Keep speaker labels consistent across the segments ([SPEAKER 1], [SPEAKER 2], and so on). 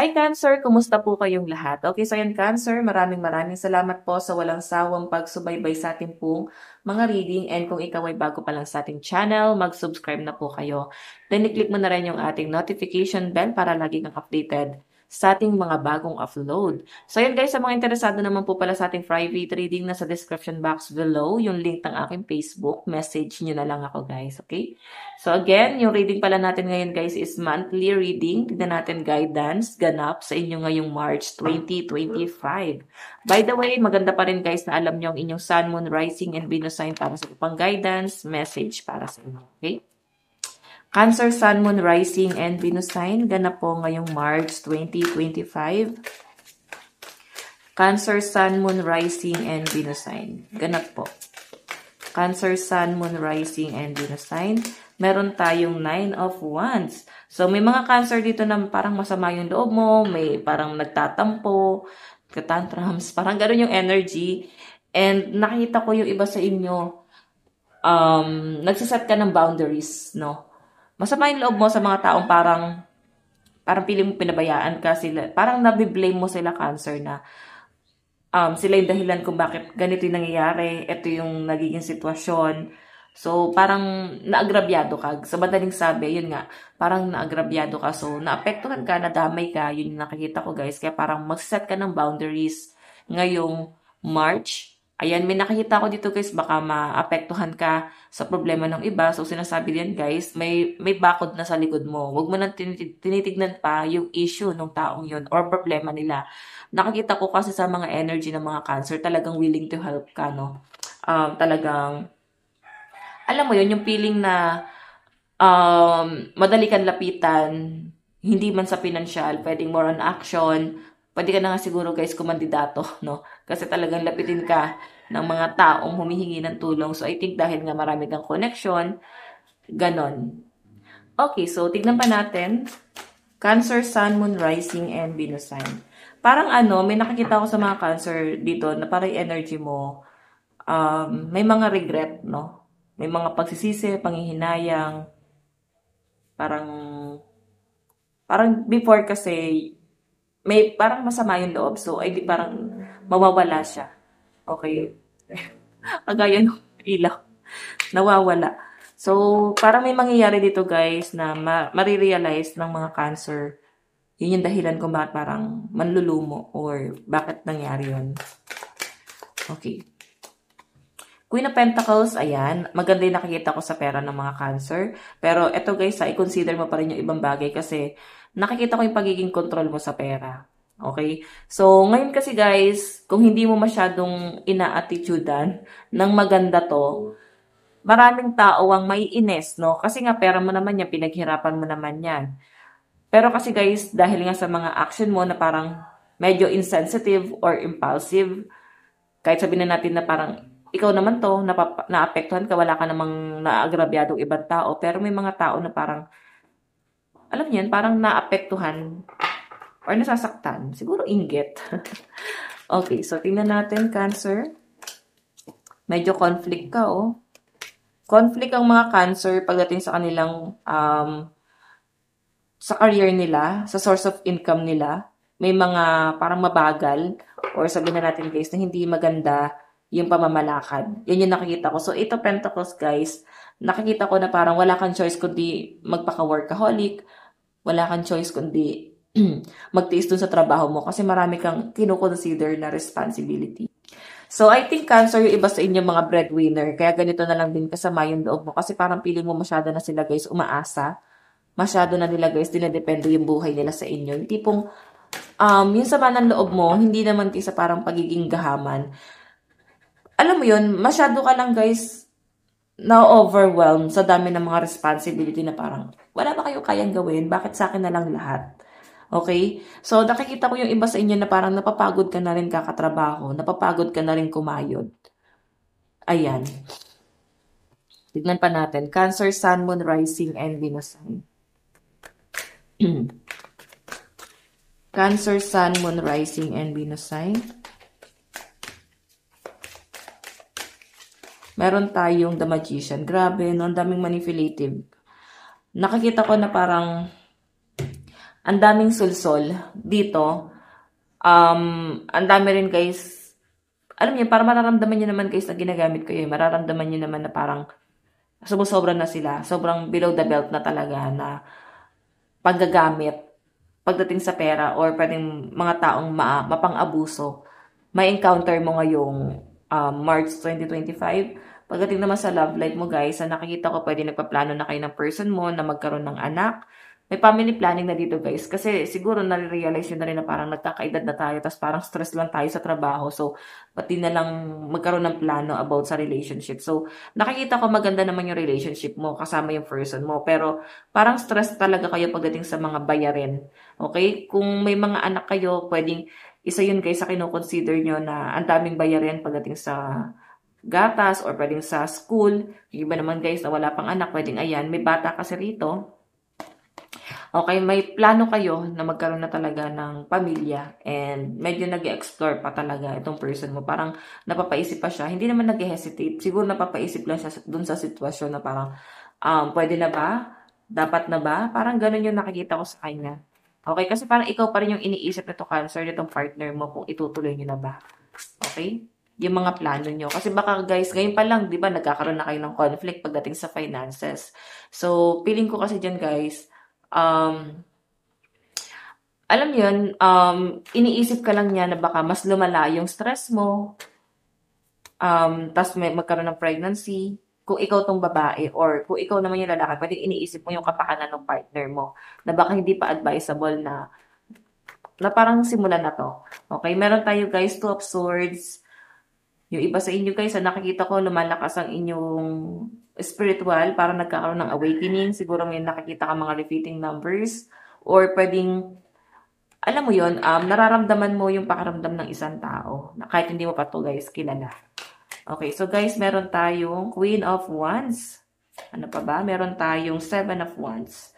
[SPEAKER 1] Hi Cancer, kumusta po kayong lahat? Okay, so yan Cancer, maraming salamat po sa walang sawang pagsubaybay sa ating pong mga reading, and kung ikaw ay bago pa lang sa ating channel, mag-subscribe na po kayo. Then i-click mo na rin yung ating notification bell para lagi kang updated sa ating mga bagong upload. So yan guys, sa mga interesado naman po pala sa ating private reading, nasa description box below yung link ng aking Facebook, message nyo na lang ako guys, okay? So again, yung reading pala natin ngayon guys is monthly reading. Tignan natin guidance ganap sa inyo ngayong March 2025. By the way, maganda pa rin guys na alam nyo ang inyong Sun, Moon, Rising, and Venus sign para sa pang guidance, message para sa inyo. Okay? Cancer, Sun, Moon, Rising, and Venus sign ganap po ngayong March 2025. Cancer, Sun, Moon, Rising, and Venus sign ganap po. Cancer, Sun, Moon, Rising, and Venus sign. Meron tayong 9 of Wands. So, may mga Cancer dito na parang masama yung loob mo, may parang nagtatampo, tantrums, parang gano'n yung energy. And nakita ko yung iba sa inyo, nagsiset ka ng boundaries, no? Masama yung loob mo sa mga taong parang piling mo pinabayaan ka sila. Parang nabiblame mo sila Cancer na sila yung dahilan kung bakit ganito yung nangyayari, ito yung nagiging sitwasyon. So, parang naagrabyado ka. Sa madaling sabi, yun nga, parang naagrabyado ka. So, naapektuhan ka, nadamay ka, yun yung nakikita ko guys. Kaya parang mag-set ka ng boundaries ngayong March. Ayan, may nakikita ko dito guys, baka maapektuhan ka sa problema ng iba. So, sinasabi din guys, may bakod na sa likod mo. Huwag mo nang tinitignan pa yung issue ng taong yun or problema nila. Nakikita ko kasi sa mga energy ng mga Cancer, talagang willing to help ka, no? Talagang, alam mo yun, yung feeling na madali kang lapitan, hindi man sa pinansyal, pwedeng more on action, pwede ka na nga siguro guys kumandidato, no? Kasi talagang lapitin ka ng mga taong humihingi ng tulong. So I think dahil nga marami kang connection, ganon. Okay, so tignan pa natin. Cancer, Sun, Moon, Rising, and Venus sign. Parang may nakikita ko sa mga Cancer dito na parang energy mo, may mga regret, no? May mga pagsisisi, panghihinayang, parang before kasi may parang masama yung loob. So, ay di parang mawawala siya. Okay? Kagaya ng ilaw. Nawawala. So, parang may mangyayari dito guys na marirealize ng mga Cancer. Yun yung dahilan kung bakit parang manlulumo or bakit nangyari yun. Okay. Queen of Pentacles, ayan. Maganda yung nakikita ko sa pera ng mga Cancer. Pero eto guys, i-consider mo pa rin yung ibang bagay kasi nakikita ko yung pagiging control mo sa pera. Okay? So, ngayon kasi guys, kung hindi mo masyadong ina-attitudean ng maganda to, maraming tao ang maiinis, no? Kasi nga pera mo naman yan, pinaghirapan mo naman yan. Pero kasi guys, dahil nga sa mga action mo na parang medyo insensitive or impulsive, kahit sabihin na natin na parang ikaw naman to, naapektuhan ka, wala ka namang naagrabyadong ibang tao, pero may mga tao na parang, alam niyan, parang naapektuhan or nasasaktan. Siguro inggit. Okay, so tingnan natin, Cancer. Medyo conflict ka, oh. Conflict ang mga Cancer pagdating sa kanilang, sa career nila, sa source of income nila. May mga parang mabagal, or sabihin na natin guys, na hindi maganda yung pamamalakad. Yan yung nakikita ko. So, ito Pentacles, guys, nakikita ko na parang wala kang choice kundi magpaka-workaholic, wala kang choice kundi magtiis dun sa trabaho mo kasi marami kang kinukonsider na responsibility. So, I think Cancer yung iba sa inyo mga breadwinner, kaya ganito na lang din kasama yung loob mo kasi parang feeling mo masyado na sila guys umaasa. Masyado na nila guys, dinadepende yung buhay nila sa inyo. Yung tipong, yung sama ng loob mo, hindi naman isa parang pagiging gahaman. Alam mo yun, masyado ka lang guys na-overwhelm sa dami ng mga responsibility na parang, wala ba kayo kayang gawin? Bakit sa akin na lang lahat? Okay? So, nakikita ko yung iba sa inyo na parang napapagod ka na rin kakatrabaho, napapagod ka na rin kumayod. Ayan. Tignan pa natin. Cancer, Sun, Moon, Rising, and Venus sign. Cancer, Sun, Moon, Rising, and Venus sign. Meron tayong The Magician. Grabe, no? Ang daming manipulative. Nakikita ko na parang ang daming sulsol dito. Ang dami rin guys, alam niyo, para mararamdaman niyo naman guys na ginagamit ko yun. Mararamdaman niyo naman na parang sumusobra na sila. Sobrang below the belt na talaga na paggagamit pagdating sa pera or pwedeng mga taong mapang-abuso. May encounter mo ngayong March 2025. Pagdating naman sa love life mo guys, nakikita ko pwede nagpaplano na kayo ng person mo na magkaroon ng anak. May family planning na dito guys. Kasi siguro nare-realize yun na rin na parang nagkakaedad na tayo tapos parang stress lang tayo sa trabaho. So, pati na lang magkaroon ng plano about sa relationship. So, nakikita ko maganda naman yung relationship mo kasama yung person mo. Pero parang stress talaga kayo pagdating sa mga bayarin. Okay? Kung may mga anak kayo, pwedeng isa yun guys sa kinoconsider nyo na ang daming bayarin pagdating sa gatas or pwedeng sa school. Yung iba naman guys na wala pang anak, pwedeng ayan, may bata kasi rito. Okay, may plano kayo na magkaroon na talaga ng pamilya and medyo nag-explore pa talaga itong person mo. Parang napapaisip pa siya. Hindi naman nag-hesitate. Siguro napapaisip lang siya dun sa sitwasyon na parang, pwede na ba? Dapat na ba? Parang ganun yung nakikita ko sa kanya. Okay, kasi parang ikaw pa rin yung iniisip nito cancer nitong partner mo kung itutuloy niyo na ba. Okay? Yung mga plano nyo. Kasi baka guys, ngayon pa lang, di ba, nagkakaroon na kayo ng conflict pagdating sa finances. So, feeling ko kasi dyan guys, alam yun, iniisip ka lang niya na baka mas lumala yung stress mo, tas may magkaroon ng pregnancy, kung ikaw tong babae or kung ikaw naman yung lalaki, pwede iniisip mo yung kapakanan ng partner mo na baka hindi pa advisable na parang simulan na to. Okay, meron tayo guys, 2 of swords. Yung iba sa inyo guys, nakikita ko lumalakas ang inyong spiritual para nagkakaroon ng awakening. Siguro may nakikita ka mga repeating numbers or pwedeng, alam mo yon, nararamdaman mo yung pakaramdam ng isang tao na kahit hindi mo pa to guys kilala. Okay, so guys, meron tayong Queen of Wands. Ano pa ba? Meron tayong 7 of Wands.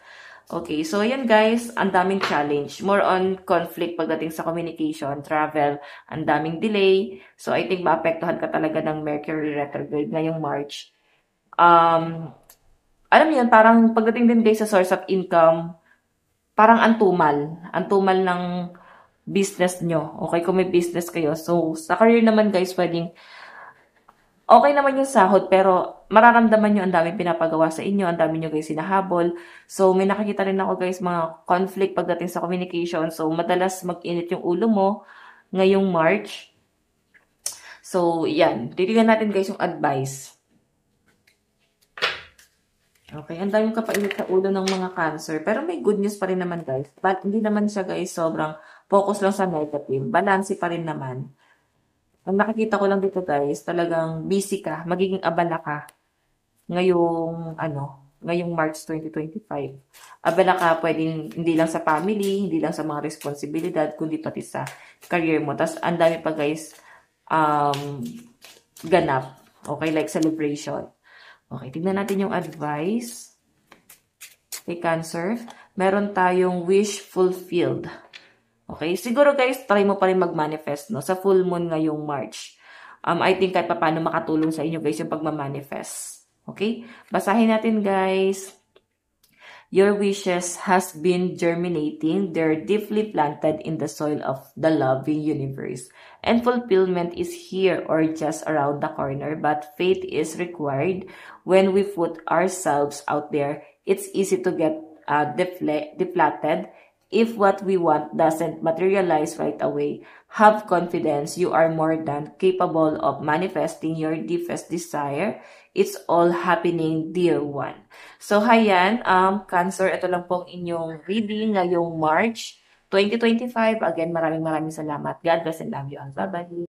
[SPEAKER 1] Okay, so yan guys, ang daming challenge. More on conflict pagdating sa communication, travel, ang daming delay. So I think maapektuhan ka talaga ng Mercury retrograde ngayong March. Alam mo yan, parang pagdating din guys sa source of income, parang antumal ng business nyo. Okay, kung may business kayo. So sa career naman guys, pwedeng okay naman yung sahod, pero mararamdaman nyo ang daming pinapagawa sa inyo, ang dami nyo guys sinahabol. So, may nakikita rin ako guys mga conflict pagdating sa communication. So, madalas mag-init yung ulo mo ngayong March. So, yan. Titignan natin guys yung advice. Okay, ang daming kapainit sa ulo ng mga cancer. Pero may good news pa rin naman guys. But hindi naman siya guys sobrang focus lang sa negative. Balance pa rin naman. Ang nakikita ko lang dito guys, talagang busy ka, magiging abala ka ngayong March 2025. Abala ka pwedeng hindi lang sa family, hindi lang sa mga responsibilidad, kundi pati sa career mo. Tapos ang dami pa guys ganap. Okay, like celebration. Okay, tignan natin yung advice. Kay Cancer, meron tayong wish fulfilled. Okay, siguro guys, try mo pa rin mag-manifest, no? Sa full moon ngayong March. I think kahit paano makatulong sa inyo guys yung pagmamanifest. Okay? Basahin natin guys. Your wishes has been germinating. They're deeply planted in the soil of the loving universe. And fulfillment is here or just around the corner. But faith is required when we put ourselves out there. It's easy to get deflated if what we want doesn't materialize right away. Have confidence. You are more than capable of manifesting your deepest desire. It's all happening, dear one. So, hayan, Cancer, ito lang pong inyong reading ngayong March 2025. Again, maraming salamat. God bless and love you all. Bye-bye.